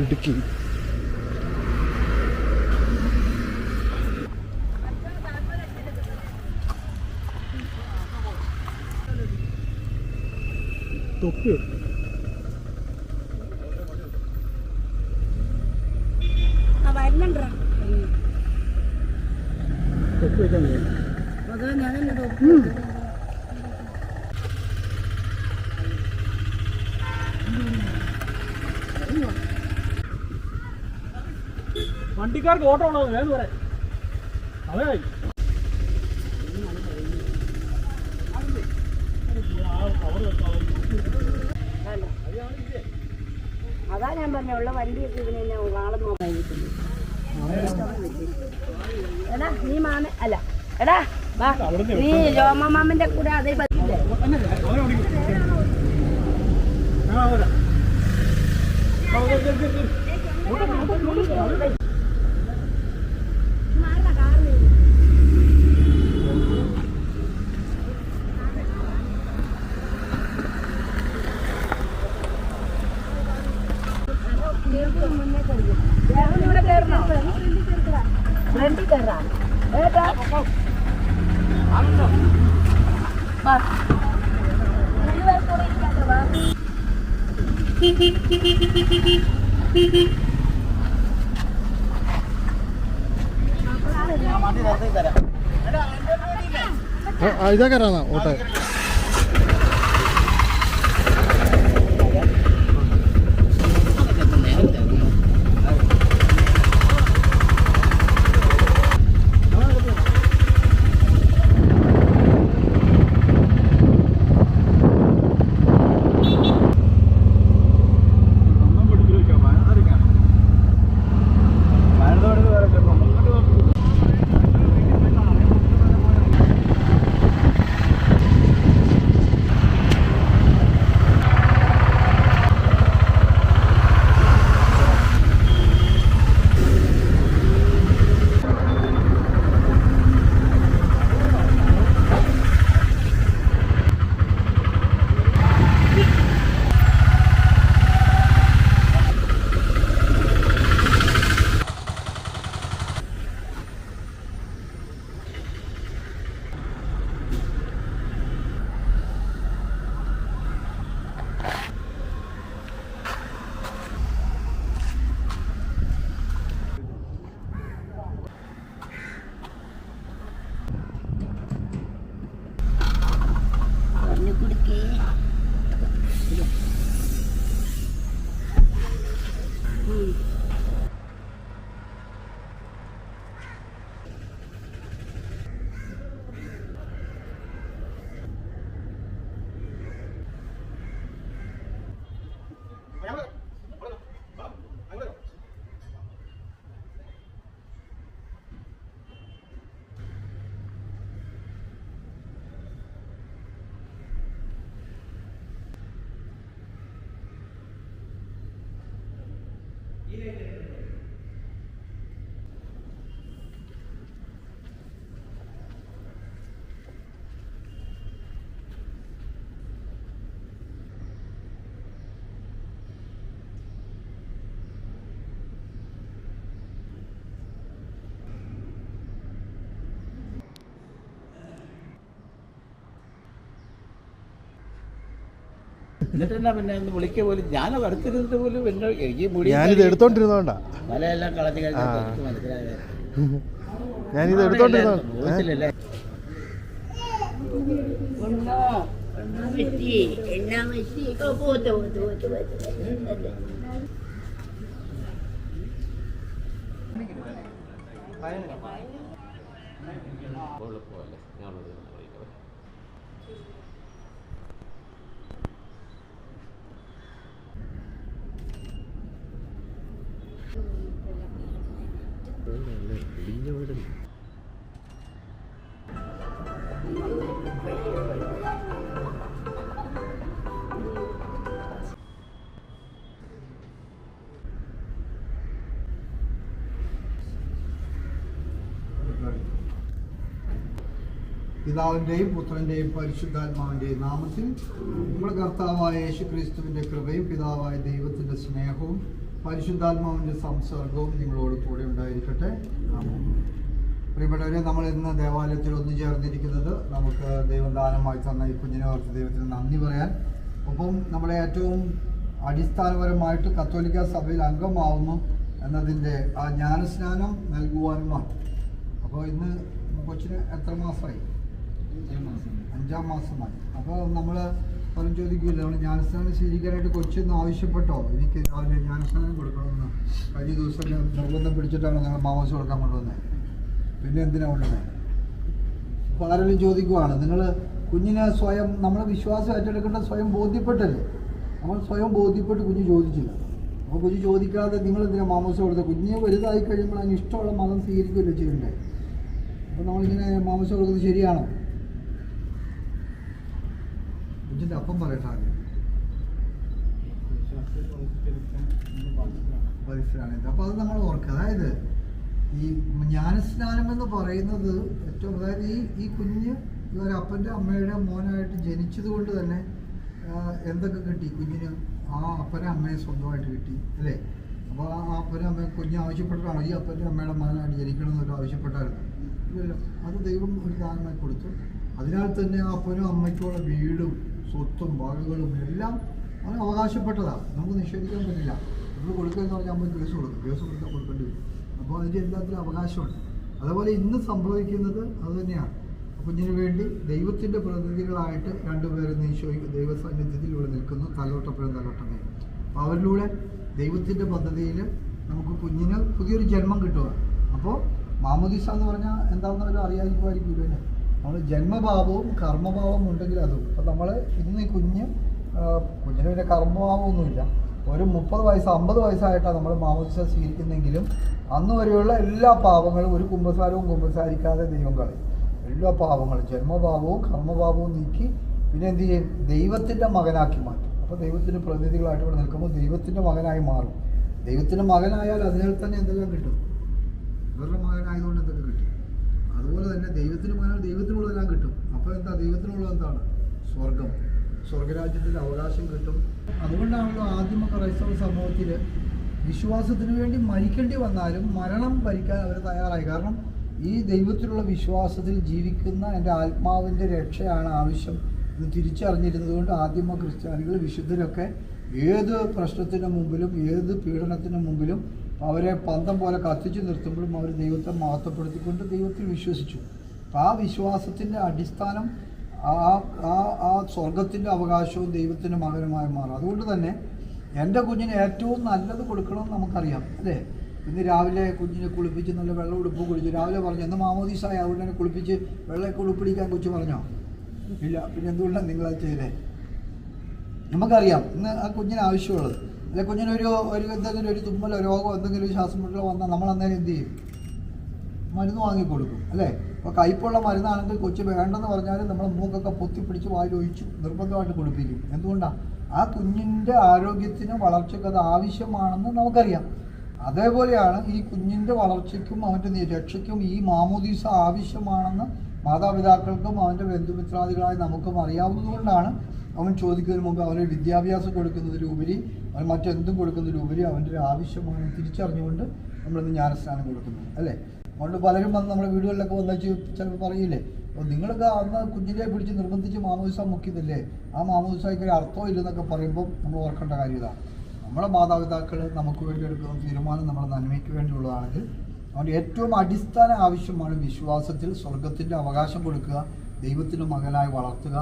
ഇടുക്കി. തൊപ്പി വണ്ടിക്കാർക്ക് ഓട്ടോ ഉണ്ടോ വേഗം പറയാം. അതെ അതാ ഞാൻ പറഞ്ഞുള്ള വണ്ടിയൊക്കെ ഇതിനെ വാളം നോക്കാതിരിക്കുന്നു. എടാ നീ മാമ അല്ല എടാ നീ രോമമാമന്റെ കൂടെ അതേ പറ്റില്ലേ? ഇതാ കയറാന്നാ ഓട്ടോ. എന്നിട്ട് എന്നാ പിന്നെ ഒന്ന് വിളിക്കുക പോലും ഞാൻ അടുത്തിരുന്നിട്ട് പോലും പിന്നെ ഞാനിത് എടുത്തോണ്ടിരുന്നോണ്ടാ മലയെല്ലാം കളഞ്ഞു കഴിഞ്ഞാൽ മനസ്സിലായത്. ഞാനിത് എടുത്തോണ്ടിരുന്നോ പിതാവിൻ്റെയും പുത്രൻ്റെയും പരിശുദ്ധാത്മാവിൻ്റെയും നാമത്തിൽ നമ്മുടെ കർത്താവായ യേശു ക്രിസ്തുവിൻ്റെ കൃപയും പിതാവായ ദൈവത്തിൻ്റെ സ്നേഹവും പരിശുദ്ധാത്മാവിൻ്റെ സംസർഗവും നിങ്ങളോട് കൂടെ ഉണ്ടായിരിക്കട്ടെ. പ്രിയപ്പെട്ടവരെ, നമ്മൾ ഇന്ന് ദേവാലയത്തിൽ ഒന്നുചേർന്നിരിക്കുന്നത് നമുക്ക് ദൈവദാനമായി തന്ന ഈ കുഞ്ഞിനെ ഓർത്ത് ദൈവത്തിന് നന്ദി പറയാൻ, ഒപ്പം നമ്മളെ ഏറ്റവും അടിസ്ഥാനപരമായിട്ട് കത്തോലിക്ക സഭയിൽ അംഗമാവുന്നു എന്നതിൻ്റെ ആ ജ്ഞാനസ്നാനം നൽകുവാനുമാണ്. അപ്പോൾ ഇന്ന് കൊച്ചിന് എത്ര മാസമായി? 5-ാം മാസമായി. അപ്പോൾ നമ്മൾ പലരും ചോദിക്കില്ല, നമ്മൾ ജ്ഞാനസ്നാനം സ്വീകരിക്കാനായിട്ട് കൊച്ചൊന്ന് ആവശ്യപ്പെട്ടോ, എനിക്ക് രാവിലെ ജ്ഞാനസ്നാനം കൊടുക്കണമെന്ന് കഴിഞ്ഞ ദിവസം നിർബന്ധം പിടിച്ചിട്ടാണ് ഞങ്ങൾ മാമോസ് കൊടുക്കാൻ കൊണ്ടുവന്നത്. പിന്നെ എന്തിനാണ് കൊണ്ടുവന്നത്? അപ്പോൾ ആരെങ്കിലും ചോദിക്കുവാണ്, നിങ്ങൾ കുഞ്ഞിനെ സ്വയം നമ്മളെ വിശ്വാസം ഏറ്റെടുക്കേണ്ട സ്വയം ബോധ്യപ്പെട്ടല്ലേ? നമ്മൾ സ്വയം ബോധ്യപ്പെട്ട് കുഞ്ഞ് ചോദിച്ചില്ല. അപ്പോൾ കുഞ്ഞ് ചോദിക്കാതെ നിങ്ങൾ എന്തിനാണ് മാമോസ് കൊടുത്തത്? കുഞ്ഞ് വലുതായി കഴിയുമ്പോൾ അതിന് ഇഷ്ടമുള്ള മതം സ്വീകരിക്കുകയല്ലേ ചെയ്യണ്ടേ? അപ്പോൾ നമ്മളിങ്ങനെ മാമോസ് കൊടുക്കുന്നത് ശരിയാണോ? കുഞ്ഞിൻ്റെ അപ്പം പറയട്ടെ ആദ്യം. പരിസരമാണ് ഇത്. അപ്പോൾ അത് നമ്മൾ ഓർക്കുക. അതായത് ഈ ജ്ഞാനസ്നാനം എന്ന് പറയുന്നത് ഏറ്റവും, അതായത് ഈ കുഞ്ഞ് ഒരു അപ്പൻ്റെ അമ്മയുടെ മോനായിട്ട് ജനിച്ചത് കൊണ്ട് തന്നെ എന്തൊക്കെ കിട്ടി കുഞ്ഞിന്? ആ അപ്പനെ അമ്മയെ സ്വന്തമായിട്ട് കിട്ടി അല്ലേ? അപ്പോൾ ആ അപ്പനെ അമ്മയെ കുഞ്ഞ് ആവശ്യപ്പെട്ടിട്ടാണോ ഈ അപ്പൻ്റെ അമ്മയുടെ മകനായിട്ട് ജനിക്കണം എന്നൊരു ആവശ്യപ്പെട്ടായിരുന്നു? ഇല്ലല്ലോ. അത് ദൈവം ഒരു ദാനമായി കൊടുത്തു. അതിനാൽ തന്നെ ആ അപ്പനും അമ്മയ്ക്കുള്ള വീടും സ്വത്തും വകകളും എല്ലാം അവന് അവകാശപ്പെട്ടതാണ്. നമുക്ക് നിഷേധിക്കാൻ പറ്റില്ല. നമ്മൾ കൊടുക്കുകയെന്ന് പറഞ്ഞാൽ നമ്മൾ കേസ് കൊടുത്താൽ കൊടുക്കേണ്ടി വരും. അപ്പോൾ അതിൻ്റെ എല്ലാത്തിലും അവകാശമുണ്ട്. അതുപോലെ ഇന്ന് സംഭവിക്കുന്നത് അതുതന്നെയാണ്. കുഞ്ഞിന് വേണ്ടി ദൈവത്തിൻ്റെ പ്രതിനിധികളായിട്ട് രണ്ടുപേരും ദൈവസാന്നിധ്യത്തിൽ ഇവിടെ നിൽക്കുന്നു, തലോട്ടപ്പുഴം തലോട്ടമേ. അപ്പോൾ അവരിലൂടെ ദൈവത്തിൻ്റെ പദ്ധതിയിൽ നമുക്ക് കുഞ്ഞിന് പുതിയൊരു ജന്മം കിട്ടുക. അപ്പോൾ മാമോദീസ എന്ന് പറഞ്ഞാൽ എന്താണെന്നവരും അറിയാതിരിക്കുമായിരിക്കില്ല അല്ലേ? നമ്മൾ ജന്മഭാവവും കർമ്മഭാവവും ഉണ്ടെങ്കിൽ അതും. അപ്പോൾ നമ്മൾ ഇന്ന് ഈ കുഞ്ഞിന് പിന്നെ കർമ്മഭാവമൊന്നുമില്ല. ഒരു 30 വയസ്സ് 50 വയസ്സായിട്ടാണ് നമ്മൾ മാമോദീസ സ്വീകരിക്കുന്നെങ്കിലും അന്ന് വരെയുള്ള എല്ലാ പാപങ്ങളും ഒരു കുമ്പസാരവും കുമ്പസാരിക്കാതെ ദൈവം കളയും. എല്ലാ പാപങ്ങളും ജന്മഭാവവും കർമ്മഭാവവും നീക്കി പിന്നെ എന്ത് ചെയ്യും? ദൈവത്തിൻ്റെ മകനാക്കി മാറ്റും. അപ്പോൾ ദൈവത്തിൻ്റെ പ്രതിനിധികളായിട്ട് ഇവിടെ നിൽക്കുമ്പോൾ ദൈവത്തിൻ്റെ മകനായി മാറും. ദൈവത്തിൻ്റെ മകനായാൽ അതിനാൽ തന്നെ എന്തെല്ലാം കിട്ടും? ഇവരുടെ മകനായതുകൊണ്ട് എന്തൊക്കെ കിട്ടും? അതുപോലെ തന്നെ ദൈവത്തിൻ്റെ മകനാൽ ദൈവത്തിനുള്ളതെല്ലാം കിട്ടും. അപ്പോൾ എന്താ? ദൈവത്തിനുള്ളത് എന്താണ്? സ്വർഗം, സ്വർഗരാജ്യത്തിൻ്റെ അവകാശം കിട്ടും. അതുകൊണ്ടാണല്ലോ ആദിമ ക്രൈസ്തവ സമൂഹത്തിൽ വിശ്വാസത്തിന് വേണ്ടി മരിക്കേണ്ടി വന്നാലും മരണം ഭരിക്കാൻ അവർ തയ്യാറായി. കാരണം ഈ ദൈവത്തിലുള്ള വിശ്വാസത്തിൽ ജീവിക്കുന്ന എൻ്റെ ആത്മാവിൻ്റെ രക്ഷയാണ് ആവശ്യം എന്ന് തിരിച്ചറിഞ്ഞിരുന്നത് കൊണ്ട് ആദിമ ക്രിസ്ത്യാനികൾ വിശുദ്ധരൊക്കെ ഏത് പ്രശ്നത്തിന് മുമ്പിലും ഏത് പീഡനത്തിന് മുമ്പിലും അവരെ പന്തം പോലെ കത്തിച്ചു നിർത്തുമ്പോഴും അവർ ദൈവത്തെ മഹത്വപ്പെടുത്തിക്കൊണ്ട് ദൈവത്തിൽ വിശ്വസിച്ചു. അപ്പം ആ വിശ്വാസത്തിൻ്റെ അടിസ്ഥാനം ആ സ്വർഗത്തിൻ്റെ അവകാശവും ദൈവത്തിൻ്റെ മകനുമായി മാറും. അതുകൊണ്ട് തന്നെ എൻ്റെ കുഞ്ഞിന് ഏറ്റവും നല്ലത് കൊടുക്കണമെന്ന് നമുക്കറിയാം അല്ലേ? ഇന്ന് രാവിലെ കുഞ്ഞിനെ കുളിപ്പിച്ച് നല്ല വെള്ളം ഉടുപ്പ് കുളിച്ച് രാവിലെ പറഞ്ഞു, എന്ന് മാമോദീസായ അവിടെ കുളിപ്പിച്ച് വെള്ളമൊക്കെ ഉടുപ്പിടിക്കാൻ കൊച്ചു പറഞ്ഞോ? ഇല്ല. പിന്നെ എന്തുകൊണ്ടാണ് നിങ്ങളത് ചെയ്തേ? നമുക്കറിയാം ഇന്ന് ആ കുഞ്ഞിന് ആവശ്യമുള്ളത്. അല്ലെ കുഞ്ഞിനൊരു എന്തെങ്കിലും ഒരു തുമ്മലോ രോഗമോ എന്തെങ്കിലും ഒരു ശ്വാസം മുട്ടലോ വന്നാൽ നമ്മൾ അന്നേരം എന്ത് ചെയ്യും? മരുന്ന് വാങ്ങിക്കൊടുക്കും അല്ലേ? അപ്പോൾ കയ്പുള്ള മരുന്നാണെങ്കിൽ കൊച്ചു വേണ്ടെന്ന് പറഞ്ഞാലും നമ്മൾ മൂക്കൊക്കെ പൊത്തിപ്പിടിച്ച് വായിലൊഴിച്ചു നിർബന്ധമായിട്ട് കുടിപ്പിക്കും. എന്തുകൊണ്ടാണ്? ആ കുഞ്ഞിൻ്റെ ആരോഗ്യത്തിനും വളർച്ചയ്ക്ക് അത് ആവശ്യമാണെന്ന് നമുക്കറിയാം. അതേപോലെയാണ് ഈ കുഞ്ഞിൻ്റെ വളർച്ചയ്ക്കും അവൻ്റെ രക്ഷയ്ക്കും ഈ മാമോദീസ ആവശ്യമാണെന്ന് മാതാപിതാക്കൾക്കും അവൻ്റെ ബന്ധുമിത്രാദികളായി നമുക്കും അറിയാവുന്നതുകൊണ്ടാണ് അവൻ ചോദിക്കുന്നതിന് മുമ്പ് അവന് വിദ്യാഭ്യാസം കൊടുക്കുന്നതിലുപരി അവൻ മറ്റെന്തും കൊടുക്കുന്നതിലുപരി അവൻ്റെ ഒരു ആവശ്യമാണ് തിരിച്ചറിഞ്ഞുകൊണ്ട് നമ്മളിന്ന് ജ്ഞാനസ്നാനം കൊടുക്കുന്നത് അല്ലേ? അതുകൊണ്ട് പലരും വന്ന് നമ്മുടെ വീടുകളിലൊക്കെ വന്നു ചിലപ്പോൾ പറയില്ലേ, അപ്പോൾ നിങ്ങളൊക്കെ അന്ന് കുഞ്ഞിനെ പിടിച്ച് നിർബന്ധിച്ച് മാമോദിസ മുക്കിയതല്ലേ, ആ മാമോദിസയ്ക്ക് ഒരു അർത്ഥം ഇല്ലെന്നൊക്കെ പറയുമ്പോൾ നമ്മൾ ഓർക്കേണ്ട കാര്യം ഇതാണ്. നമ്മുടെ മാതാപിതാക്കൾ നമുക്ക് വേണ്ടി എടുക്കുന്ന തീരുമാനം നമ്മുടെ നന്മയ്ക്ക് വേണ്ടിയുള്ളതാണെങ്കിൽ അവൻ്റെ ഏറ്റവും അടിസ്ഥാന ആവശ്യമാണ് വിശ്വാസത്തിൽ സ്വർഗത്തിൻ്റെ അവകാശം കൊടുക്കുക, ദൈവത്തിൻ്റെ മകനായി വളർത്തുക.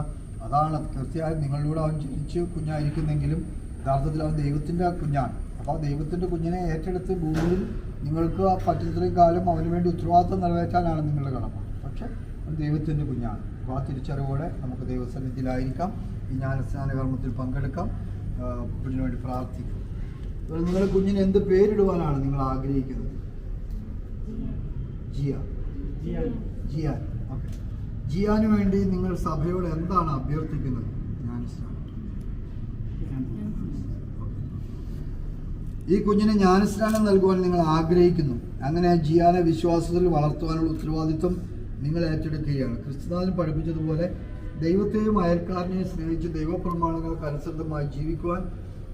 അതാണ് തീർച്ചയായും നിങ്ങളിലൂടെ അവൻ ജനിച്ച് കുഞ്ഞായിരിക്കുന്നെങ്കിലും യഥാർത്ഥത്തിൽ അവൻ ദൈവത്തിൻ്റെ കുഞ്ഞാണ്. അപ്പോൾ ആ ദൈവത്തിൻ്റെ കുഞ്ഞിനെ ഏറ്റെടുത്ത് ഭൂമിയിൽ നിങ്ങൾക്ക് പറ്റുന്നത്രയും കാലം അവന് വേണ്ടി ഉത്തരവാദിത്വം നിറവേറ്റാനാണ് നിങ്ങളുടെ കടമ. പക്ഷേ അവൻ ദൈവത്തിൻ്റെ കുഞ്ഞാണ്. അപ്പോൾ ആ തിരിച്ചറിവോടെ നമുക്ക് ദൈവസന്നിധിയിലായിരിക്കാം, ഈ ജ്ഞാനസ്നാന കർമ്മത്തിൽ പങ്കെടുക്കാം, കുഞ്ഞിന് വേണ്ടി പ്രാർത്ഥിക്കാം. നിങ്ങളുടെ കുഞ്ഞിന് എന്ത് പേരിടുവാനാണ് നിങ്ങൾ ആഗ്രഹിക്കുന്നത്? ജിയാൻ. ഓക്കെ. ജിയാന് വേണ്ടി നിങ്ങൾ സഭയോട് എന്താണ് അഭ്യർത്ഥിക്കുന്നത്? ജ്ഞാനസ്നാനം. ഈ കുഞ്ഞിന് ജ്ഞാനസ്നാനം നൽകുവാൻ നിങ്ങൾ ആഗ്രഹിക്കുന്നു. അങ്ങനെ ജിയാനെ വിശ്വാസത്തിൽ വളർത്തുവാനുള്ള ഉത്തരവാദിത്വം നിങ്ങൾ ഏറ്റെടുക്കുകയാണ്. ക്രിസ്തുനാഥൻ പഠിപ്പിച്ചതുപോലെ ദൈവത്തെയും അയൽക്കാരനെയും സ്നേഹിച്ച് ദൈവപ്രമാണങ്ങൾക്ക് അനുസൃതമായി ജീവിക്കുവാൻ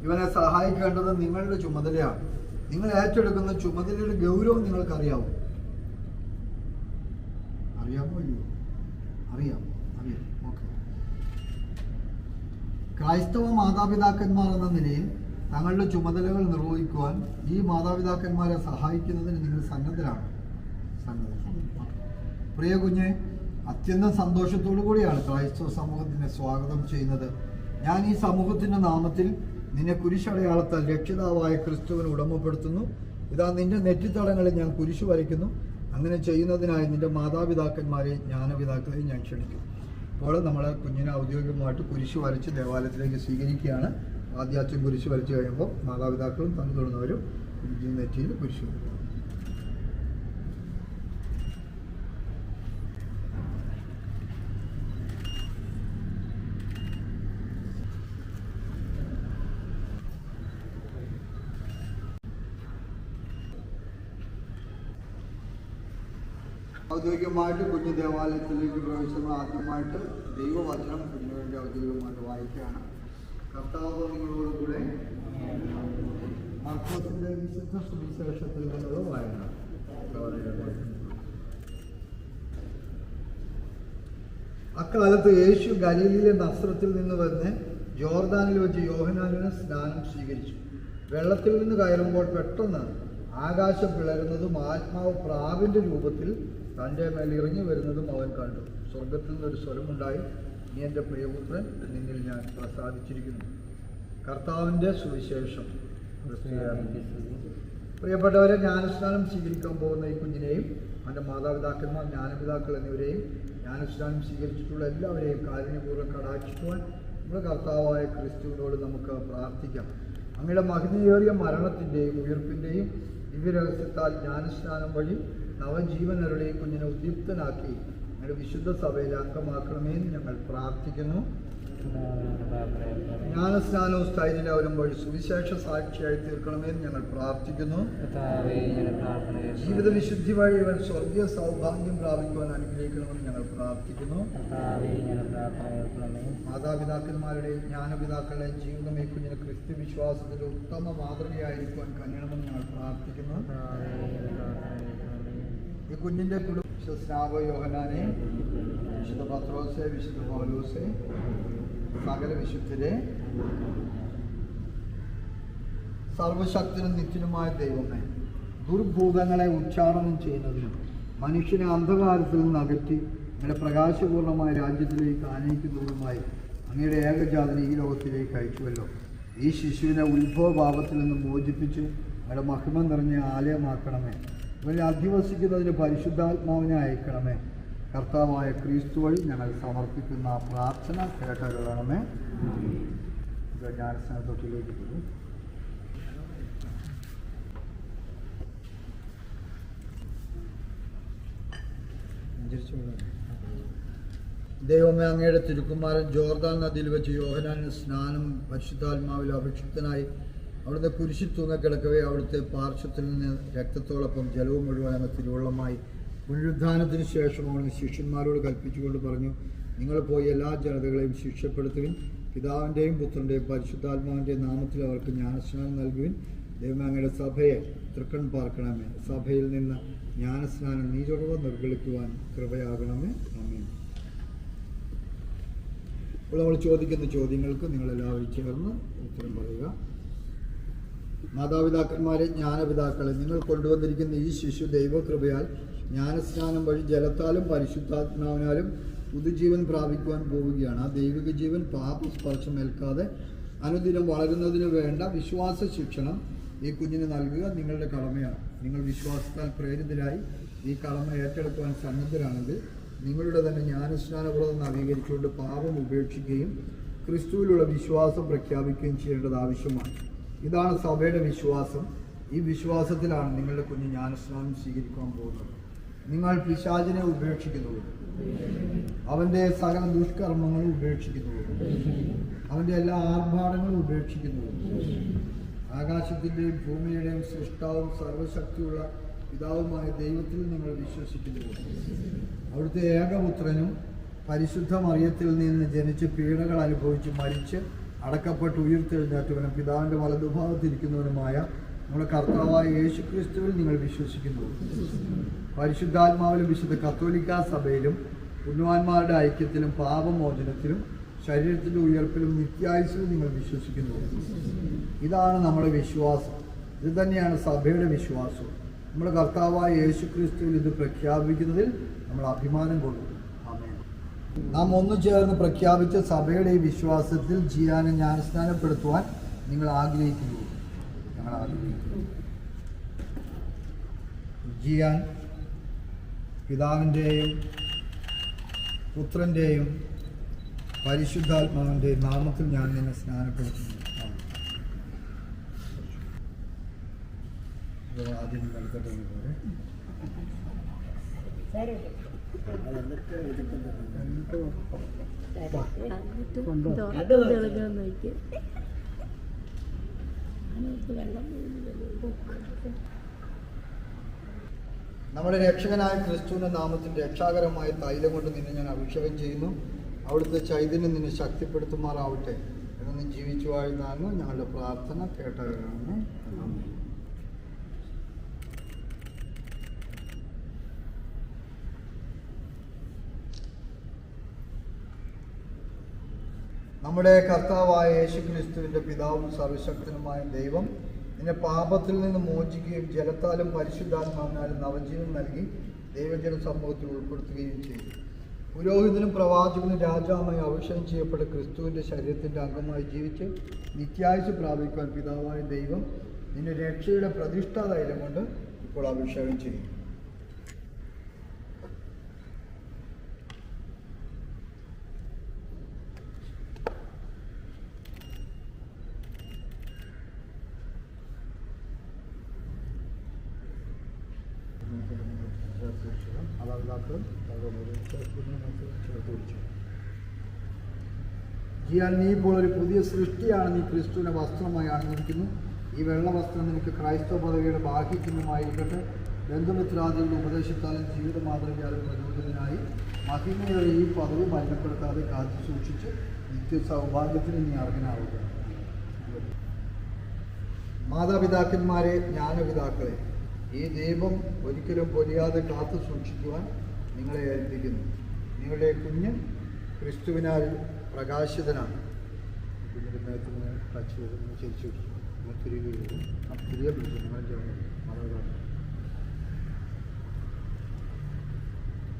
ഇവനെ സഹായിക്കേണ്ടത് നിങ്ങളുടെ ചുമതലയാണ്. നിങ്ങൾ ഏറ്റെടുക്കുന്ന ചുമതലയുടെ ഗൗരവം നിങ്ങൾക്കറിയാവും. അറിയാമോ? അറിയാം. ഓക്കെ. ക്രൈസ്തവ മാതാപിതാക്കന്മാർ എന്ന നിലയിൽ തങ്ങളുടെ ചുമതലകൾ നിർവഹിക്കുവാൻ ഈ മാതാപിതാക്കന്മാരെ സഹായിക്കുന്നതിന് നിങ്ങൾ സന്നദ്ധരാണ്. പ്രിയ കുഞ്ഞെ, അത്യന്തം സന്തോഷത്തോടു കൂടിയാണ് ക്രൈസ്തവ സമൂഹത്തിനെ സ്വാഗതം ചെയ്യുന്നത്. ഞാൻ ഈ സമൂഹത്തിൻ്റെ നാമത്തിൽ നിന്നെ കുരിശടയാളത്താൽ രക്ഷിതാവായ ക്രിസ്തുവിന് ഉടമപ്പെടുത്തുന്നു. ഇതാ നിന്റെ നെറ്റിത്തടങ്ങളിൽ ഞാൻ കുരിശു വരയ്ക്കുന്നു. അങ്ങനെ ചെയ്യുന്നതിനായി നിന്റെ മാതാപിതാക്കന്മാരെയും ജ്ഞാനപിതാക്കളെയും ഞാൻ ക്ഷണിക്കും. അപ്പോൾ നമ്മൾ കുഞ്ഞിനെ ഔദ്യോഗികമായിട്ട് കുരിശു വരച്ച് ദേവാലയത്തിലേക്ക് സ്വീകരിക്കുകയാണ്. ആദ്യാച്ഛൻ കുരിശു വരച്ച് കഴിയുമ്പോൾ മാതാപിതാക്കളും തന്നുതൊടുന്നവരും കുഞ്ഞിൻ്റെ നെറ്റിയിൽ കുരിശു വരയ്ക്കും. ഔദ്യോഗികമായിട്ട് കുഞ്ഞ് ദേവാലയത്തിലേക്ക് പ്രവേശിച്ചപ്പോൾ ആദ്യമായിട്ട് ദൈവവചനം കുഞ്ഞിന് വേണ്ടി ഔദ്യോഗികമായിട്ട് വായിക്കുകയാണ്. കർത്താവ് നിങ്ങളോടുകൂടെ മർക്കോസിന്റെ വിശുദ്ധ സുവിശേഷത്തിൽ നിന്നുള്ള വായന. അക്കാലത്ത് യേശു ഗലീലിയിലെ നസ്രത്തിൽ നിന്ന് വന്ന് ജോർദാനിൽ വെച്ച് യോഹന്നാനിന് സ്നാനം സ്വീകരിച്ചു. വെള്ളത്തിൽ നിന്ന് കയറുമ്പോൾ പെട്ടെന്ന് ആകാശം പിളരുന്നതും ആത്മാവ് പ്രാവിന്റെ രൂപത്തിൽ തൻ്റെ മേൽ ഇറങ്ങി വരുന്നതും അവൻ കണ്ടു. സ്വർഗത്തിൽ നിന്നൊരു സ്വരമുണ്ടായി, നീ എൻ്റെ പ്രിയപുത്രൻ, നിന്നിൽ ഞാൻ പ്രസാദിച്ചിരിക്കുന്നു. കർത്താവിൻ്റെ സുവിശേഷം. പ്രിയപ്പെട്ടവരെ, ജ്ഞാനസ്നാനം സ്വീകരിക്കാൻ പോകുന്ന ഈ കുഞ്ഞിനെയും അവൻ്റെ മാതാപിതാക്കന്മാർ, ജ്ഞാനപിതാക്കൾ എന്നിവരെയും ജ്ഞാനസ്നാനം സ്വീകരിച്ചിട്ടുള്ള എല്ലാവരെയും കാരുണ്യപൂർവ്വം കടാക്ഷിക്കുവാൻ നമ്മുടെ കർത്താവായ ക്രിസ്തുവിനോട് നമുക്ക് പ്രാർത്ഥിക്കാം. അങ്ങയുടെ മഹിമയേറിയ മരണത്തിൻ്റെയും ഉയർപ്പിൻ്റെയും ദിവ്യരഹസ്യത്താൽ ജ്ഞാനസ്നാനം വഴി നവജീവൻ അരുളി കുഞ്ഞിനെ ഉദ്യുക്തനാക്കി ഞങ്ങളുടെ വിശുദ്ധ സഭയിൽ അംഗമാക്കണമെന്ന് ഞങ്ങൾ പ്രാർത്ഥിക്കുന്നു. ജ്ഞാനസ്നാനവും സ്ഥൈര്യലാവരും വഴി സുവിശേഷ സാക്ഷിയായി തീർക്കണമെന്ന് ഞങ്ങൾ പ്രാർത്ഥിക്കുന്നു. ജീവിത വിശുദ്ധി വഴി ഇവൻ സ്വർഗീയ സൗഭാഗ്യം പ്രാപിക്കുവാൻ അനുഗ്രഹിക്കണമെന്ന് ഞങ്ങൾ പ്രാർത്ഥിക്കുന്നു. മാതാപിതാക്കന്മാരുടെയും ജ്ഞാനപിതാക്കളുടെയും ജീവിതം ഈ കുഞ്ഞിന് ക്രിസ്തു വിശ്വാസത്തിന്റെ ഉത്തമ മാതൃകയായിരിക്കുവാൻ കഴിയണമെന്ന് ഞങ്ങൾ പ്രാർത്ഥിക്കുന്നു. ഈ കുഞ്ഞിൻ്റെ കുടുംബ വിശുദ്ധ സ്നാപക യോഹന്നാനെ, വിശുദ്ധ പത്രോസെ, വിശുദ്ധ പൗലോസെ, സകല വിശുദ്ധരെ, സർവശക്തനും നിത്യനുമായ ദൈവമേ, ദുർഭൂതങ്ങളെ ഉച്ചാടനം ചെയ്യുന്നതിനും മനുഷ്യനെ അന്ധകാരത്തിൽ നിന്ന് അകറ്റി അങ്ങയുടെ പ്രകാശപൂർണമായ രാജ്യത്തിലേക്ക് ആനയിക്കുന്നതുമായി അങ്ങയുടെ ഏകജാതനെ ഈ ലോകത്തിലേക്ക് അയച്ചുവല്ലോ. ഈ ശിശുവിനെ ഉത്ഭവഭാവത്തിൽ നിന്ന് മോചിപ്പിച്ച് അങ്ങയുടെ മഹിമ നിറഞ്ഞ ആലയമാക്കണമേ. ഇവരെ അധിവസിക്കുന്നതിന് പരിശുദ്ധാത്മാവിനെ അയക്കണമേ. കർത്താവായ ക്രിസ്തു വഴി ഞങ്ങൾ സമർപ്പിക്കുന്ന പ്രാർത്ഥന കേട്ടരുളണമേ. ജ്ഞാനസ്നാനത്തൊട്ടിലേക്ക് പോകും. ദൈവമേ, അങ്ങയുടെ തിരുക്കുമാരൻ ജോർദാൻ നദിയിൽ വെച്ച് യോഹന്നാനിന് സ്നാനം പരിശുദ്ധാത്മാവിൽ അഭിഷിക്തനായി അവിടുത്തെ കുരിശിൽ തൂങ്ങിക്കിടക്കവേ അവിടുത്തെ പാർശ്വത്തിൽ നിന്ന് രക്തത്തോടൊപ്പം ജലവും മുഴുവൻ അങ്ങ് തിരുവള്ളമായി പുനരുദ്ധാനത്തിന് ശേഷം അവന് ശിഷ്യന്മാരോട് കൽപ്പിച്ചുകൊണ്ട് പറഞ്ഞു, നിങ്ങൾ പോയി എല്ലാ ജനതകളെയും ശിക്ഷപ്പെടുത്തുവിൻ, പിതാവിൻ്റെയും പുത്രൻ്റെയും പരിശുദ്ധാത്മാവിൻ്റെയും നാമത്തിൽ അവർക്ക് ജ്ഞാനസ്നാനം നൽകുവിൻ. ദൈവമേ, അങ്ങയുടെ സഭയെ തൃക്കൺ പാർക്കണമേ. സഭയിൽ നിന്ന് ജ്ഞാനസ്നാനം നീരുറവ് നിർഗളിക്കുവാൻ കൃപയാകണമേ. ആമേൻ. ഇപ്പോൾ നമ്മൾ ചോദിക്കുന്ന ചോദ്യങ്ങൾക്ക് നിങ്ങളെല്ലാവരും ചേർന്ന് ഉത്തരം പറയുക. മാതാപിതാക്കന്മാരെ, ജ്ഞാനപിതാക്കളെ, നിങ്ങൾ കൊണ്ടുവന്നിരിക്കുന്ന ഈ ശിശു ദൈവകൃപയാൽ ജ്ഞാനസ്നാനം വഴി ജലത്താലും പരിശുദ്ധാത്മാവിനാലും പുതുജീവൻ പ്രാപിക്കുവാൻ പോവുകയാണ്. ആ ദൈവിക ജീവൻ പാപസ്പർശമേൽക്കാതെ അനുദിനം വളരുന്നതിന് വേണ്ട വിശ്വാസ ശിക്ഷണം ഈ കുഞ്ഞിന് നൽകുക നിങ്ങളുടെ കടമയാണ്. നിങ്ങൾ വിശ്വാസത്താൽ പ്രേരിതരായി ഈ കടമ ഏറ്റെടുക്കുവാൻ സന്നദ്ധരാണെങ്കിൽ നിങ്ങളുടെ തന്നെ ജ്ഞാനസ്നാനവ്രതം നവീകരിച്ചുകൊണ്ട് പാപം ഉപേക്ഷിക്കുകയും ക്രിസ്തുവിലുള്ള വിശ്വാസം പ്രഖ്യാപിക്കുകയും ചെയ്യേണ്ടത് ആവശ്യമാണ്. ഇതാണ് സഭയുടെ വിശ്വാസം. ഈ വിശ്വാസത്തിലാണ് നിങ്ങളുടെ കുഞ്ഞ് ജ്ഞാനസ്നാനം സ്വീകരിക്കാൻ പോകുന്നത്. നിങ്ങൾ പിശാചിനെ ഉപേക്ഷിക്കുന്നത്, അവൻ്റെ സകല ദുഷ്കർമ്മങ്ങളും ഉപേക്ഷിക്കുന്നത്, അവൻ്റെ എല്ലാ ആർഭാടങ്ങളും ഉപേക്ഷിക്കുന്നത്, ആകാശത്തിൻ്റെയും ഭൂമിയുടെയും സൃഷ്ടാവും സർവശക്തിയുള്ള പിതാവുമായ ദൈവത്തിൽ നിങ്ങൾ വിശ്വസിക്കുന്നത്, അവിടുത്തെ ഏകപുത്രനും പരിശുദ്ധ മറിയത്തിൽ നിന്ന് ജനിച്ച് പീഡകൾ അനുഭവിച്ച് മരിച്ച് അടക്കപ്പെട്ട് ഉയർത്തെഴുന്നേറ്റവനും പിതാവിൻ്റെ വലതുഭാഗത്തിരിക്കുന്നവനുമായ നമ്മുടെ കർത്താവായ യേശു ക്രിസ്തുവിൽ നിങ്ങൾ വിശ്വസിക്കുന്നു. പരിശുദ്ധാത്മാവിലും വിശുദ്ധ കത്തോലിക്കാ സഭയിലും പുണ്യവാന്മാരുടെ ഐക്യത്തിലും പാപമോചനത്തിലും ശരീരത്തിൻ്റെ ഉയർപ്പിലും നിത്യായുസ്സിലും നിങ്ങൾ വിശ്വസിക്കുന്നു. ഇതാണ് നമ്മുടെ വിശ്വാസം. ഇത് തന്നെയാണ് സഭയുടെ വിശ്വാസം. നമ്മുടെ കർത്താവായ യേശു ക്രിസ്തുവിൽ ഇത് പ്രഖ്യാപിക്കുന്നതിൽ നമ്മൾ അഭിമാനം കൊള്ളുന്നു. ആമേൻ. നാം ഒന്നു ചേർന്ന് പ്രഖ്യാപിച്ച സഭയുടെ ഈ വിശ്വാസത്തിൽ ജിയാനെ ജ്ഞാനസ്നാനപ്പെടുത്തുവാൻ നിങ്ങൾ ആഗ്രഹിക്കുന്നു. ഞങ്ങൾ ആഗ്രഹിക്കുന്നു. ജിയാൻ പിതാവിൻ്റെയും പുത്രൻ്റെയും പരിശുദ്ധാത്മാവിൻ്റെയും നാമത്തിൽ ഞാൻ നിന്നെ സ്നാനപ്പെടുത്തുന്നു. ആദ്യം നൽകട്ടെ പോലെ നമ്മുടെ രക്ഷകനായ ക്രിസ്തുവിന്റെ നാമത്തിൽ രക്ഷാകരമായ തൈലം കൊണ്ട് നിന്നെ ഞാൻ അഭിഷേകം ചെയ്യുന്നു. അവിടുത്തെ ചൈതന്യം നിന്നെ ശക്തിപ്പെടുത്തുമാറാവട്ടെ എന്ന് നീ ജീവിച്ചു വാഴുന്നാണ് ഞങ്ങളുടെ പ്രാർത്ഥന കേട്ടവരാണ്. നമ്മുടെ കർത്താവായ യേശു ക്രിസ്തുവിൻ്റെ പിതാവും സർവശക്തനുമായ ദൈവം നിന്നെ പാപത്തിൽ നിന്ന് മോചിക്കുകയും ജലത്താലും പരിശുദ്ധാത്മാവിനാലും നവജീവൻ നൽകി ദൈവജന സമൂഹത്തിൽ ഉൾപ്പെടുത്തുകയും ചെയ്തു. പുരോഹിതനും പ്രവാചകനും രാജാവുമായി അഭിഷേകം ചെയ്യപ്പെട്ട ക്രിസ്തുവിൻ്റെ ശരീരത്തിൻ്റെ അംഗമായി ജീവിച്ച് നിത്യായുസ്സ് പ്രാപിക്കുവാൻ പിതാവായ ദൈവം നിന്നെ രക്ഷയുടെ പ്രതിഷ്ഠാ തൈലം കൊണ്ട് ഇപ്പോൾ അഭിഷേകം ചെയ്യും. ജിയാൻ, നീ ഇപ്പോൾ ഒരു പുതിയ സൃഷ്ടിയാണ്. നീ ക്രിസ്തുവിനെ വസ്ത്രമായി അണിഞ്ഞിരിക്കുന്നു. ഈ വെള്ള വസ്ത്രം നിനക്ക് ക്രൈസ്തവ പദവിയുടെ ബാഹ്യചിഹ്നമായിരിക്കട്ടെ. ബന്ധുമിത്രാദികളുടെ ഉപദേശത്താലും ജീവിത മാതൃകയാലും പ്രചോദനായി മഹിമയുടെ ഈ പദവി മലിനപ്പെടുത്താതെ കാത്തു സൂക്ഷിച്ച് നിത്യ സൗഭാഗ്യത്തിന് നീ അർഹനാവുക. മാതാപിതാക്കന്മാരെ, ജ്ഞാനപിതാക്കളെ, ഈ ദൈവം ഒരിക്കലും പൊലിയാതെ കാത്തു സൂക്ഷിക്കുവാൻ നിങ്ങളെ ഏൽപ്പിക്കുന്നു. നിങ്ങളുടെ കുഞ്ഞ് ക്രിസ്തുവിനാൽ പ്രകാശിതനാണ്. കുഞ്ഞിൻ്റെ മേത്തിന് ടച്ച് ചെയ്ത് ചിരിച്ചു തിരികെ തിരികെ പിടിച്ചു.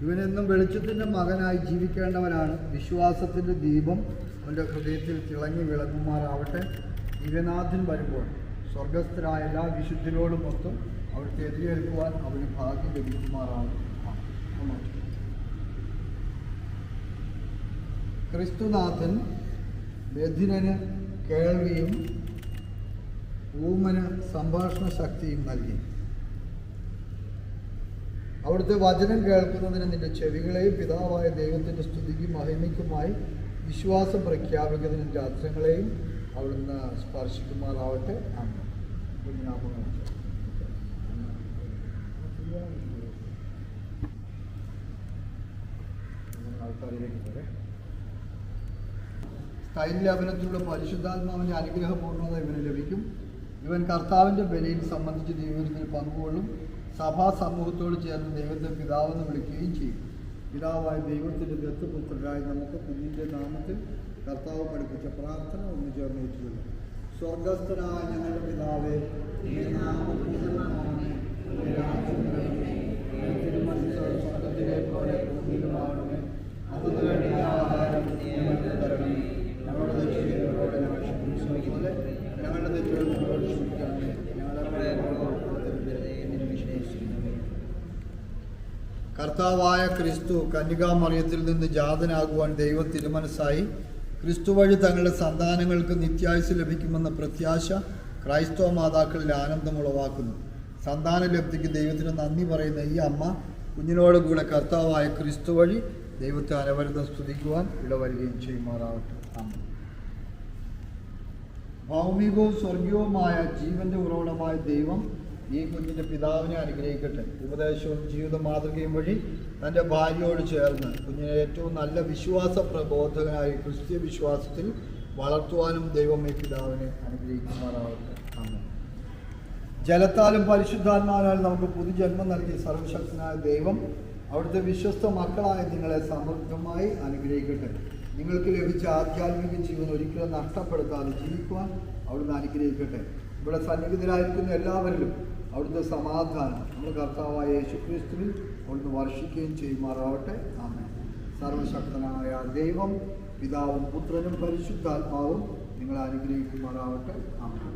ഇവനെന്നും വെളിച്ചത്തിൻ്റെ മകനായി ജീവിക്കേണ്ടവനാണ്. വിശ്വാസത്തിൻ്റെ ദീപം അവൻ്റെ ഹൃദയത്തിൽ തിളങ്ങി വിളങ്ങുമാറാവട്ടെ. ദിവ്യനാഥൻ വരുമ്പോൾ സ്വർഗസ്ഥരായ എല്ലാ വിശുദ്ധരോടും മൊത്തം അവിടുത്തെ എതിരേൽക്കുവാൻ അവന് ഭാഗ്യം ലഭിക്കുമാറാവട്ടെ. ക്രിസ്തുനാഥൻ ബധിരന് കേൾവിയും ഊമന് സംഭാഷണ ശക്തിയും നൽകി. അവിടുത്തെ വചനം കേൾക്കുന്നതിന് നിന്റെ ചെവികളെയും പിതാവായ ദൈവത്തിൻ്റെ സ്തുതിക്കും മഹിമയ്ക്കുമായി വിശ്വാസം പ്രഖ്യാപിക്കുന്നതിന് നിന്റെ അത്രങ്ങളെയും അവിടുന്ന് സ്പർശിക്കുമാറാവട്ടെ. ആൾക്കാരിലേക്ക് പോലെ സ്ഥൈര്യലപനത്തിലൂടെ പരിശുദ്ധാത്മാവിൻ്റെ അനുഗ്രഹപൂർണ്ണത ഇവന് ലഭിക്കും. ഇവൻ കർത്താവിൻ്റെ ബലിയിൽ സംബന്ധിച്ച് ദൈവത്തിൽ പങ്കുകൊള്ളും. സഭാ സമൂഹത്തോട് ചേർന്ന് ദൈവത്തെ പിതാവെന്ന് വിളിക്കുകയും ചെയ്യും. പിതാവായ ദൈവത്തിൻ്റെ ദത്തുപുത്രരായി നമുക്ക് കുഞ്ഞിൻ്റെ നാമത്തിൽ കർത്താവ് പഠിപ്പിച്ച പ്രാർത്ഥന ഒന്ന് ചേർന്ന് വെച്ചുകൊള്ളും. സ്വർഗസ്ഥനായ ഞങ്ങളുടെ പിതാവേ, സ്വർഗത്തിലെ പോലെ ഭൂമിയിലുമാവണമേ. അതിനു വേണ്ടി ആഹാരം ഞങ്ങൾക്ക് തരണമേ. ഞങ്ങളുടെ തെറ്റുകളോട് ഞങ്ങൾ ക്ഷമിച്ചതുപോലെ ഞങ്ങളുടെ തെറ്റുകളോട് ക്ഷമിക്കണമേ. കർത്താവായ ക്രിസ്തു കന്യകാമറിയത്തിൽ നിന്ന് ജാതനാകുവാൻ ദൈവം തിരുമനസ്സായി. ക്രിസ്തു വഴി തങ്ങളുടെ സന്താനങ്ങൾക്ക് നിത്യായുസ്സ് ലഭിക്കുമെന്ന പ്രത്യാശ ക്രൈസ്തവ മാതാക്കളിൽ ആനന്ദം ഉളവാക്കുന്നു. സന്താന ലബ്ധിക്ക് ദൈവത്തിന് നന്ദി പറയുന്ന ഈ അമ്മ കുഞ്ഞിനോടുകൂടെ കർത്താവായ ക്രിസ്തു വഴി ദൈവത്തെ അനവരതം സ്തുതിക്കുവാൻ ഇടവരികയും ചെയ്യുമാറാവട്ടെ. അമ്മ ഭൗമികവും സ്വർഗീയവുമായ ജീവന്റെ ഉറവിടമായ ദൈവം ഈ കുഞ്ഞിൻ്റെ പിതാവിനെ അനുഗ്രഹിക്കട്ടെ. ഉപദേശവും ജീവിത മാതൃകയും വഴി തൻ്റെ ഭാര്യയോട് ചേർന്ന് കുഞ്ഞിനെ ഏറ്റവും നല്ല വിശ്വാസ പ്രബോധകനായി ക്രിസ്തീയ വിശ്വാസത്തിൽ വളർത്തുവാനും ദൈവമേ പിതാവിനെ അനുഗ്രഹിക്കുമാറാവട്ടെ. ആമേൻ. ജലത്താലും പരിശുദ്ധാത്മാവിനാലും നമുക്ക് പുതുജന്മം നൽകിയ സർവശക്തനായ ദൈവം അവിടുത്തെ വിശ്വസ്ത മക്കളായ നിങ്ങളെ സമൃദ്ധമായി അനുഗ്രഹിക്കട്ടെ. നിങ്ങൾക്ക് ലഭിച്ച ആധ്യാത്മിക ജീവൻ ഒരിക്കലും നഷ്ടപ്പെടുത്താതെ ജീവിക്കുവാൻ അവിടുന്ന് അനുഗ്രഹിക്കട്ടെ. ഇവിടെ സന്നിഹിതരായിരിക്കുന്ന എല്ലാവരിലും അവിടുത്തെ സമാധാനം നമ്മുടെ കർത്താവായ യേശുക്രിസ്തുവിൽ അവിടുന്ന് വർഷിക്കുകയും ചെയ്യുമാറാവട്ടെ. ആമേൻ. സർവശക്തനായ ദൈവം പിതാവും പുത്രനും പരിശുദ്ധാത്മാവും നിങ്ങളെ അനുഗ്രഹിക്കുമാറാവട്ടെ. ആമേൻ.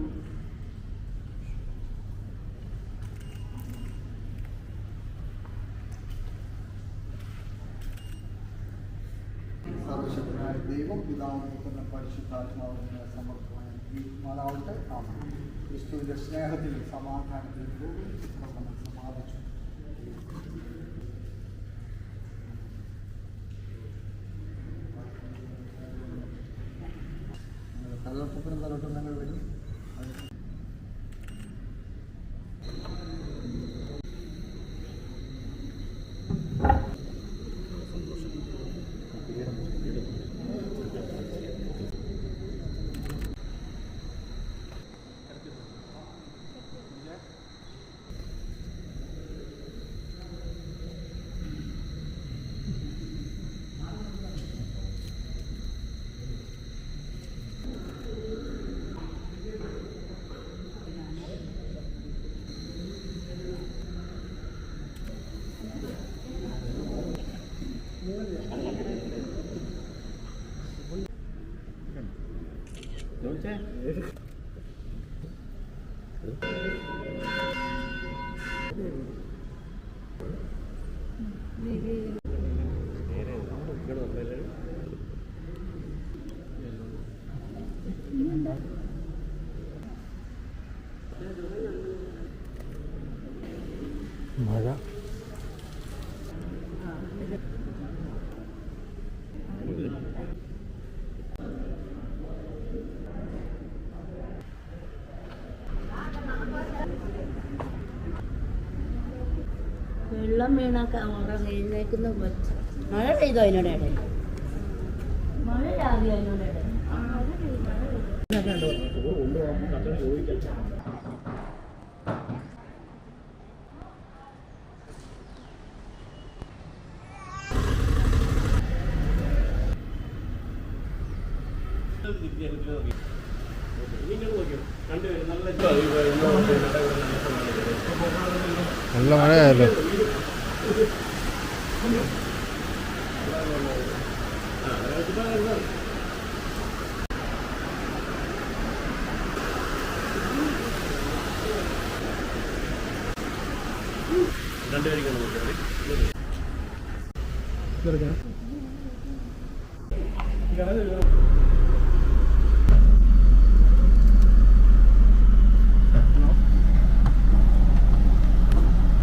സർവശക്തനായ ദൈവം പിതാവും പുത്രനും പരിശുദ്ധാത്മാവും നിങ്ങളെ സമർത്ഥമായി അനുഗ്രഹിക്കുമാറാവട്ടെ. ആമേൻ. ക്രിസ്തുവിന്റെ സ്നേഹത്തിൽ സമാധാനത്തിൽ നമ്മൾ സമാപിച്ചു. തലൊട്ടം ഞങ്ങൾ വരും. മഴ വെള്ളം വീണൊക്കെ എഴുന്നേക്കുന്ന മഴ പെയ്തോ അതിനോടെ മഴ രാവിലെ അതിനോടെ നല്ല മഴയായല്ലോ.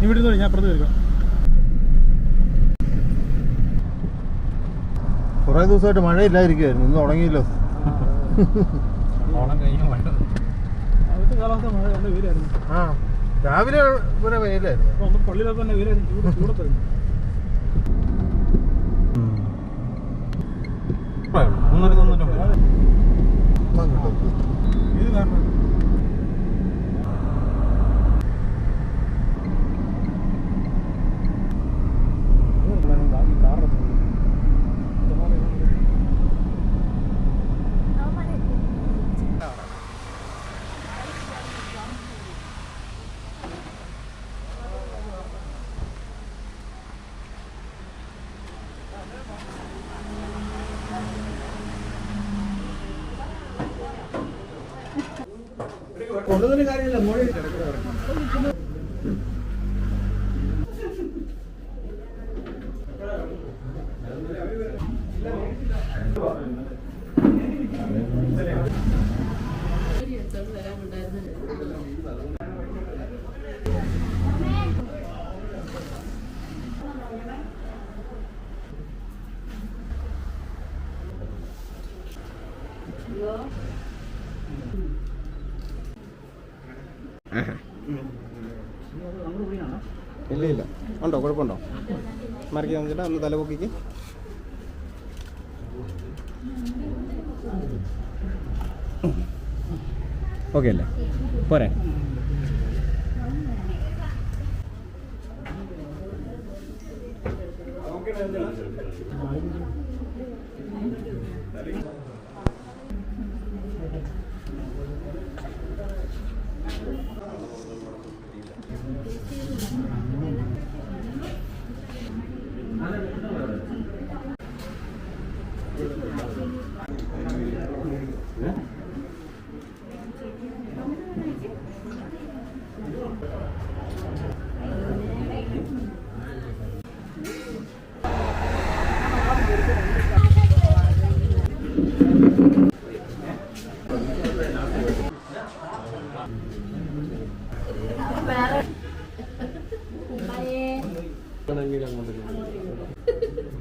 നീ വിടുന്നോ, ഞാൻ അപ്പുറത്ത് കേൾക്കാം. കുറേ ദിവസമായിട്ട് മഴയില്ലായിരിക്കുമായിരുന്നു, ഇന്ന് തുടങ്ങിയല്ലോ. അവിടുത്തെ കാലാവസ്ഥ മഴ നല്ല വെയിലായിരുന്നു. ആ രാവിലെ വരെ വെയിലായിരുന്നു. ഒന്ന് പള്ളിയിലൊക്കെ തന്നെ വെയിലായിരുന്നു, ചൂടത്തായിരുന്നു. ഇത് കാരണം കൊണ്ടുവന്ന കാര്യമില്ല. മോളിൽ ഇല്ല ഇല്ല ഉണ്ടോ, കുഴപ്പമുണ്ടോ? മറിക്കാൻ വെച്ചിട്ട് ഒന്ന് തല പൊക്കിക്ക്. ഓക്കെ അല്ലേ? പോരെ?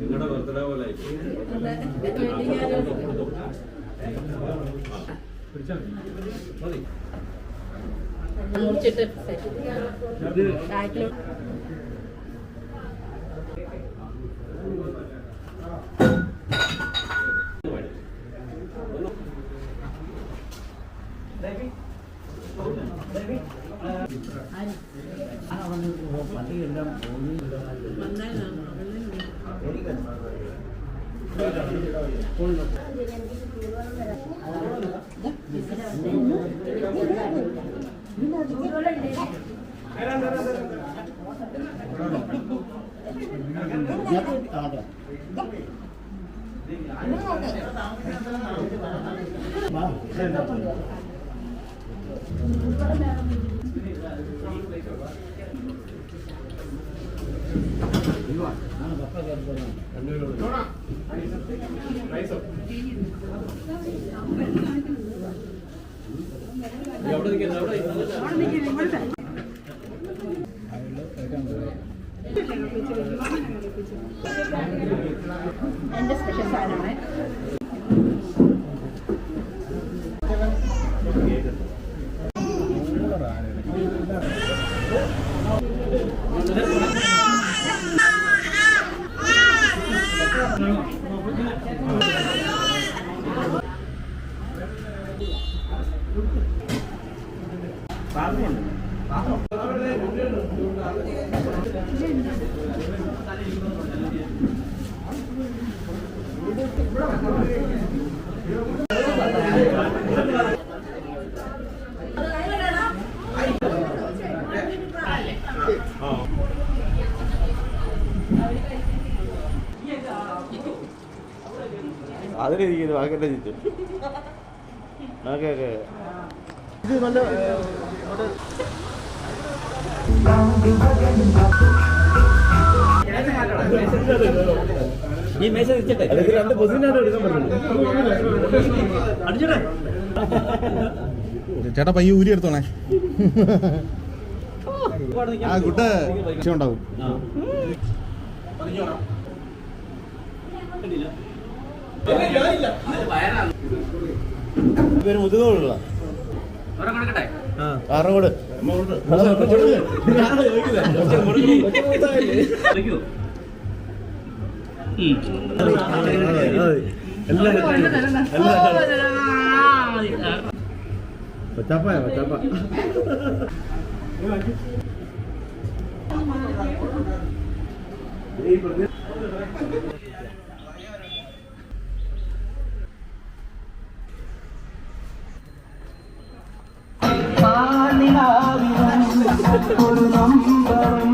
നിങ്ങളുടെ ബർത്ത്ഡേ പോലെ മുറിച്ചിട്ട് എന്റെ സ്പെഷ്യൽ സാധനമാണ്. അതിലിരിക്കുന്നു ബാക്കിയെല്ലാം ചിത്തു. Okay okay. ഇത് നല്ല രണ്ട് പൊസിഷനായിട്ട് എടുക്കാൻ പറ്റുള്ളൂ. ചേട്ടാ പയ്യെ ഊരി എടുത്തോണേ. ആ ഗുഡ് വിഷയം ഉണ്ടാവും. പേര് മുതുകോടുള്ള കാറോട് പച്ചാപ്പായ പച്ചാപ്പ ഒരു നമ്പറും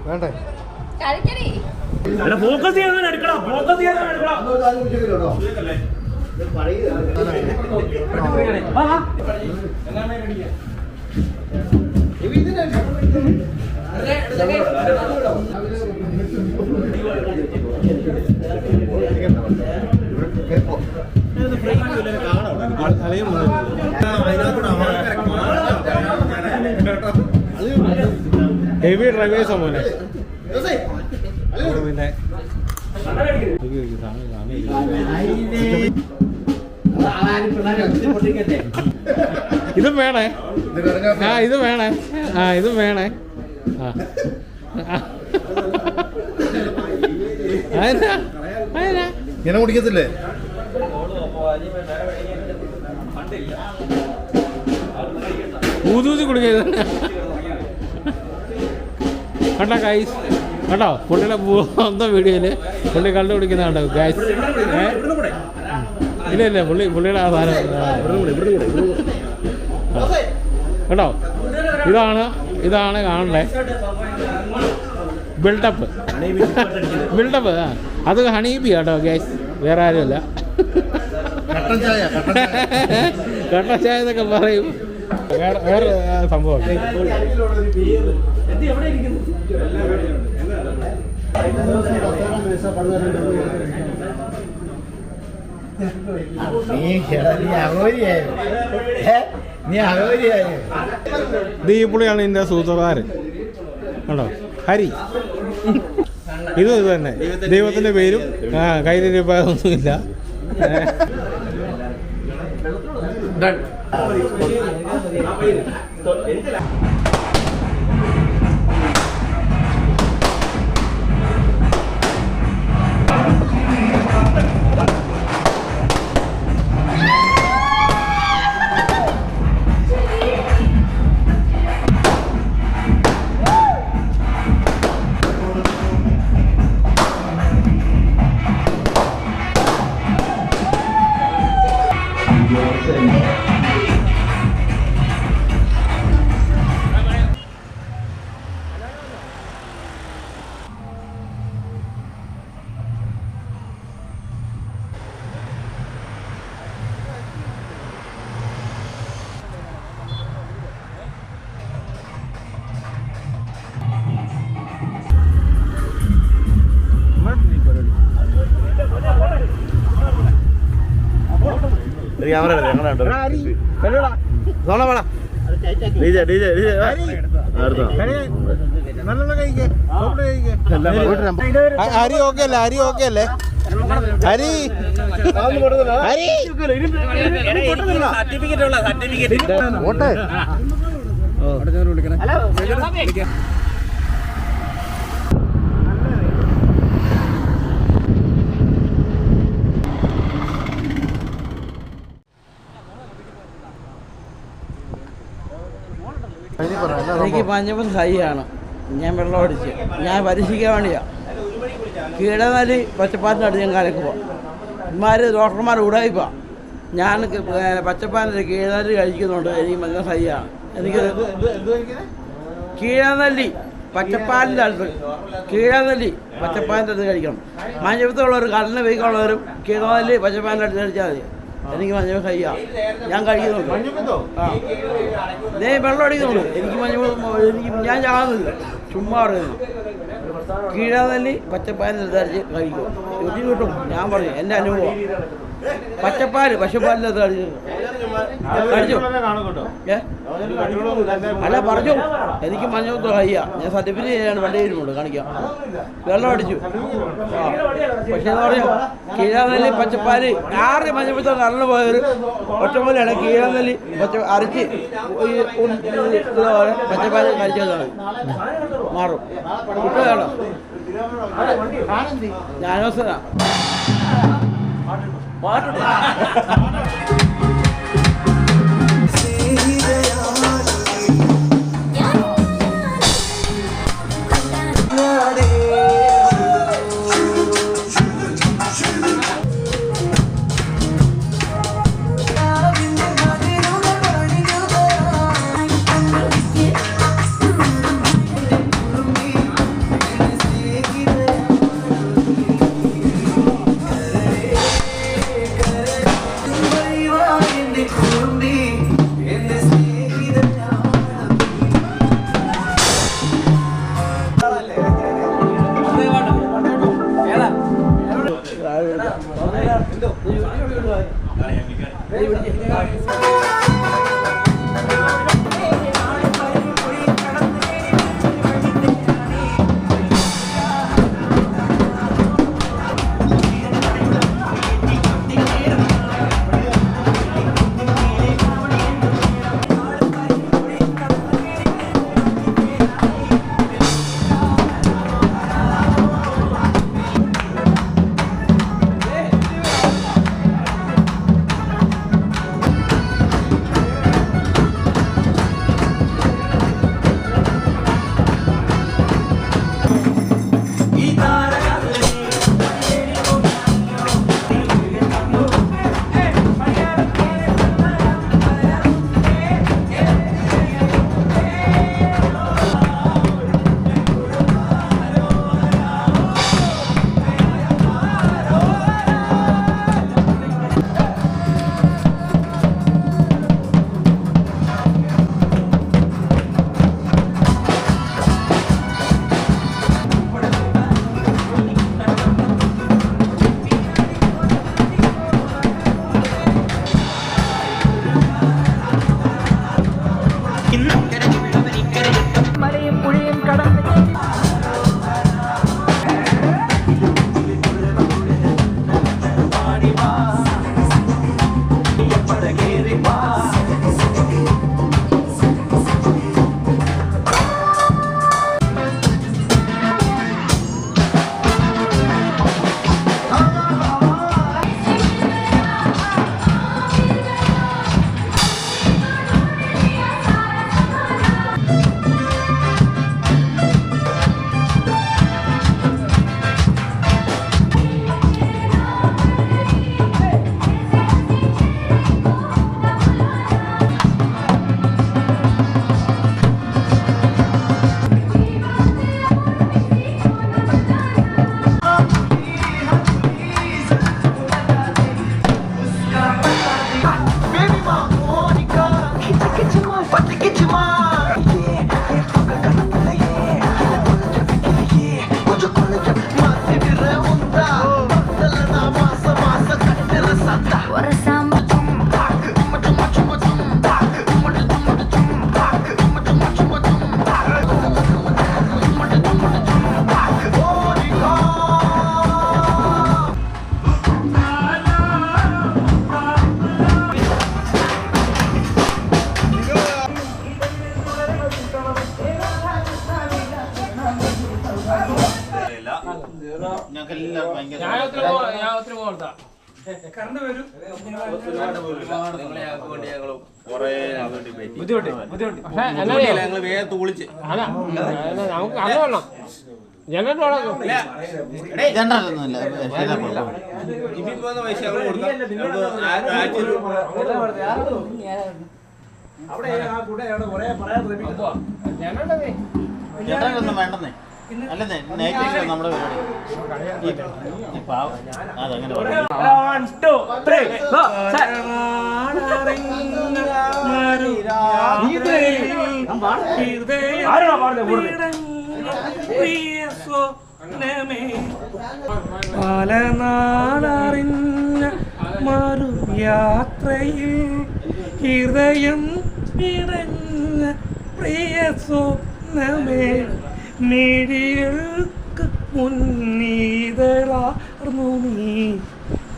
വേണ്ടേ ഫോക്കസ് ചെയ്യാൻ എടുക്കണം. ഫോക്കസ് ചെയ്യാൻ എടുക്കണം. ഹെവി ഡ്രൈവേഴ്സാ മോനെ. പിന്നെ ഇതും വേണേ. ഇതും വേണേ. ഇതും വേണേ. ഇങ്ങനെ കുടിക്കത്തില്ലേ? ഊതൂതി കുടിക്കരുത് കേട്ടോ ഗൈസ്. കേട്ടോ പുള്ളിയുടെ സ്വന്തം വീഡിയോയിൽ പുള്ളി കള്ളു കുടിക്കുന്ന കേട്ടോ ഗൈസ്. ഇല്ല പുള്ളിയുടെ ആ സാധനം കേട്ടോ. ഇതാണ് കാണണ്ടേ ബിൽഡപ്പ്. അത് ഹണീബി കേട്ടോ ഗൈസ്, വേറെ ആരുമല്ല. കട്ടൻ ചായ എന്നൊക്കെ പറയും. വേറെ സംഭവം. ഈ പുള്ളിയാണ് ഇതിൻ്റെ സൂത്രധാരൻ കണ്ടോ, ഹരി. ഇത് തന്നെ ദൈവത്തിൻ്റെ പേരും കയ്യിലിരിപ്പൊന്നുമില്ല. ഹരി ഓക്കെ അല്ലേ? ഹരി ഓക്കെ അല്ലേ? ഹരി ഓട്ടെ. എനിക്ക് പഞ്ചപ്പം ഹൈയാണ്. ഞാൻ വെള്ളം അടിച്ച് ഞാൻ പരീക്ഷിക്കാൻ വേണ്ടിയാണ്. കീടനാലി പച്ചപ്പാലിനടുത്ത് ഞാൻ കലക്കുക. ഡോക്ടർമാർ ഉടായിപ്പാ. ഞാൻ പച്ചപ്പാലിൻ്റെ കീടനാലി കഴിക്കുന്നുണ്ട്. എനിക്ക് ഭയങ്കര ഹൈയാണ്. എനിക്ക് കീഴനെല്ലി പച്ചപ്പാലിൻ്റെ അടുത്ത് പച്ചപ്പാലിൻ്റെ അടുത്ത് കഴിക്കണം. മഞ്ഞപ്പത്തുള്ളവർ കടലിന് വെയ്ക്കുള്ളവരും കീടനെല്ലി പച്ചപ്പാലിൻ്റെ അടുത്ത് കഴിച്ചാൽ മതി. എനിക്ക് മഞ്ഞപ്പ് ഹൈയാണ്. ഞാൻ കഴിക്കുന്നുണ്ട്. വെള്ളം അടിക്കുന്നുണ്ട്. എനിക്ക് ഞാൻ ചാകുന്നില്ല, ചുമ്മാ പറയുന്നു. കീഴാനെല്ലി പച്ചപ്പാലിൻ്റെ അടുത്ത് അടിച്ച് കഴിക്കും. രുചി കിട്ടും. ഞാൻ പറഞ്ഞു എൻ്റെ അനുഭവം. പശുപ്പാലിൻ്റെ അടുത്ത് കഴിച്ചു. അല്ല പറഞ്ഞു, എനിക്ക് മഞ്ഞപ്പത്ത് ഹൈയാ. ഞാൻ സർട്ടിഫിക്കറ്റ് ചെയ്യാൻ വണ്ടി വരുന്നുണ്ട്, കാണിക്കാം. വെള്ളം അടിച്ചു. പക്ഷേ എന്ന് പറഞ്ഞാൽ കീഴാനെല്ലി പച്ചപ്പാല് 6 മഞ്ഞപ്പത്ത് കടന്നു പോയൊരു ഒറ്റമൂലയാണ് കീഴാനെല്ലി അരച്ച് പച്ചപ്പാല് കഴിച്ചതാണ്. മാറും. കുട്ടികളാണോ? ഞാനോസനാ. പറയില്ല. ഞങ്ങൾക്കെല്ലാം ഭയങ്കര ഞാൻ ഒത്തിരി പോകണ്ട ഞങ്ങൾ വേഗം തൂളിച്ച് നമുക്ക് അത് വേണം ജനറേറ്റർ ജനറൊന്നുമില്ല. ജിമ്മിൽ പോകുന്ന പൈസ ഞങ്ങൾ കൊടുക്കാം. ജനറൊന്നും വേണ്ടെന്നേ. അല്ലെന്നേ നൈറ്റ് നമ്മുടെ പരിപാടി പാവം അതങ്ങനെ പല നാളറിഞ്ഞ മറുയാത്രയിൽ ഹൃദയം പിടഞ്ഞ പ്രിയ സ്വപ്നമേ മിഴികൾക്ക് മുന്നീതളാർന്നു നീ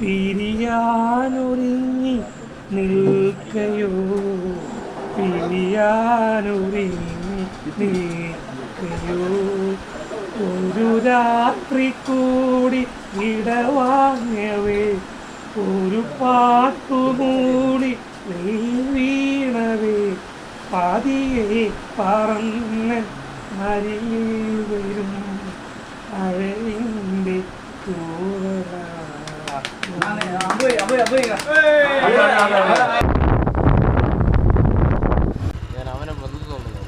പിരിയാനൊരുങ്ങി നിൽക്കയോ പിരിയാനൊരുങ്ങി നിൽക്കയോ ഒരു രാത്രി കൂടി ഇടവാങ്ങവേ ഒരു പാട്ടുകൂടി വീണവേ പതിയെ പറന്ന് അരിയിൽ വരും അഴകിൻ്റെ ഞാൻ അവനെ വന്നു തോന്നുന്നു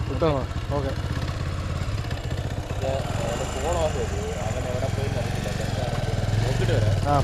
കിട്ടോ ഓക്കെ ഫോൺ ഓഫ് ചെയ്തു അവൻ എവിടെ പോയി നോക്കിയിട്ട് വരാം.